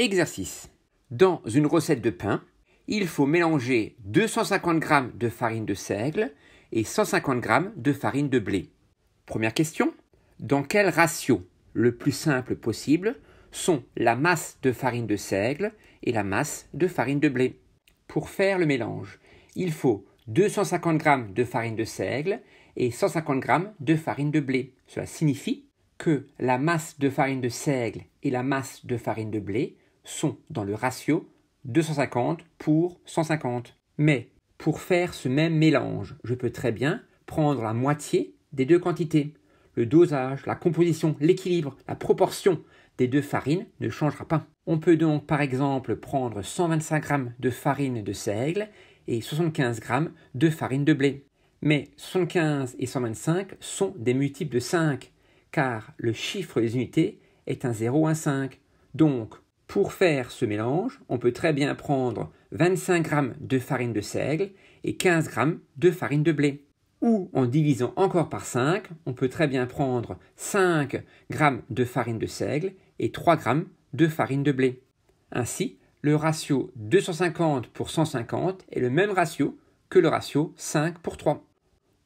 Exercice. Dans une recette de pain, il faut mélanger 250 g de farine de seigle et 150 g de farine de blé. Première question. Dans quel ratio, le plus simple possible, sont la masse de farine de seigle et la masse de farine de blé? Pour faire le mélange, il faut 250 g de farine de seigle et 150 g de farine de blé. Cela signifie que la masse de farine de seigle et la masse de farine de blé sont dans le ratio 250 pour 150. Mais pour faire ce même mélange, je peux très bien prendre la moitié des deux quantités. Le dosage, la composition, l'équilibre, la proportion des deux farines ne changera pas. On peut donc par exemple prendre 125 g de farine de seigle et 75 g de farine de blé. Mais 75 et 125 sont des multiples de 5, car le chiffre des unités est un 0, un 5. Donc, pour faire ce mélange, on peut très bien prendre 25 g de farine de seigle et 15 g de farine de blé. Ou en divisant encore par 5, on peut très bien prendre 5 g de farine de seigle et 3 g de farine de blé. Ainsi, le ratio 250 pour 150 est le même ratio que le ratio 5 pour 3.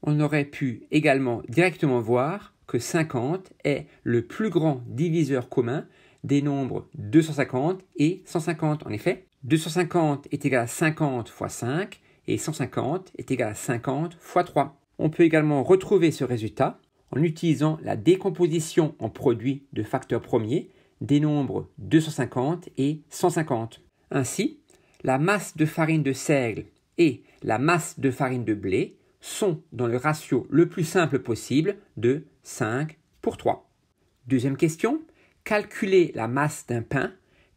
On aurait pu également directement voir que 50 est le plus grand diviseur commun des nombres 250 et 150. En effet, 250 est égal à 50 fois 5 et 150 est égal à 50 fois 3. On peut également retrouver ce résultat en utilisant la décomposition en produits de facteurs premiers des nombres 250 et 150. Ainsi, la masse de farine de seigle et la masse de farine de blé sont dans le ratio le plus simple possible de 5 pour 3. Deuxième question, calculer la masse d'un pain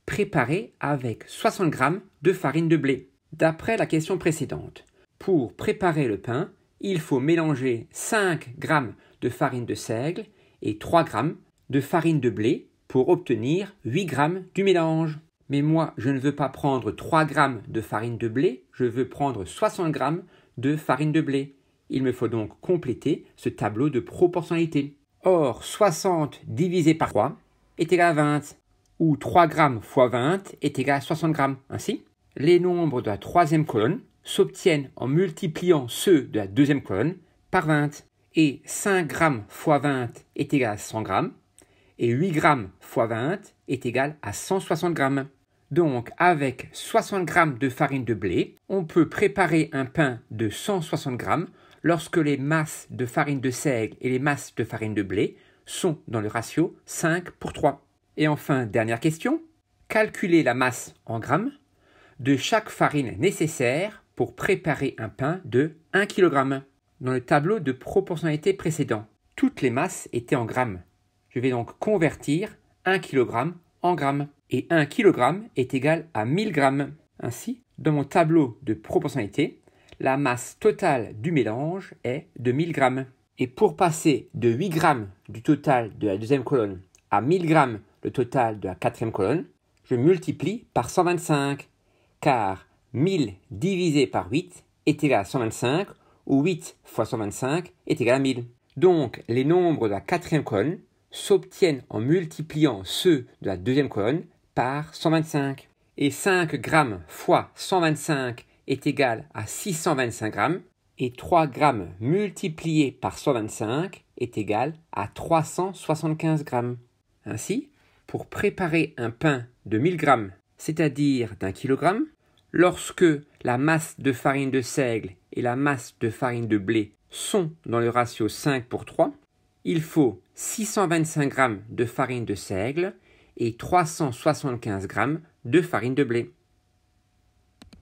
préparé avec 60 g de farine de blé. D'après la question précédente, pour préparer le pain, il faut mélanger 5 g de farine de seigle et 3 g de farine de blé pour obtenir 8 g du mélange. Mais moi, je ne veux pas prendre 3 g de farine de blé, je veux prendre 60 g de farine de blé. Il me faut donc compléter ce tableau de proportionnalité. Or, 60 divisé par 3 est égal à 20, ou 3 g fois 20 est égal à 60 g. Ainsi, les nombres de la troisième colonne s'obtiennent en multipliant ceux de la deuxième colonne par 20. Et 5 g fois 20 est égal à 100 g, et 8 g fois 20 est égal à 160 g. Donc, avec 60 g de farine de blé, on peut préparer un pain de 160 g lorsque les masses de farine de seigle et les masses de farine de blé sont dans le ratio 5 pour 3. Et enfin, dernière question, calculer la masse en grammes de chaque farine nécessaire pour préparer un pain de 1 kg. Dans le tableau de proportionnalité précédent, toutes les masses étaient en grammes. Je vais donc convertir 1 kg en grammes. Et 1 kg est égal à 1000 g. Ainsi, dans mon tableau de proportionnalité, la masse totale du mélange est de 1000 g. Et pour passer de 8 g du total de la deuxième colonne à 1000 g le total de la quatrième colonne, je multiplie par 125, car 1000 divisé par 8 est égal à 125, ou 8 fois 125 est égal à 1000. Donc, les nombres de la quatrième colonne s'obtiennent en multipliant ceux de la deuxième colonne par 125. Et 5 g fois 125 est égal à 625 g, et 3 g multiplié par 125 est égal à 375 g. Ainsi, pour préparer un pain de 1000 g, c'est-à-dire d'1 kg, lorsque la masse de farine de seigle et la masse de farine de blé sont dans le ratio 5 pour 3, il faut 625 g de farine de seigle et 375 g de farine de blé.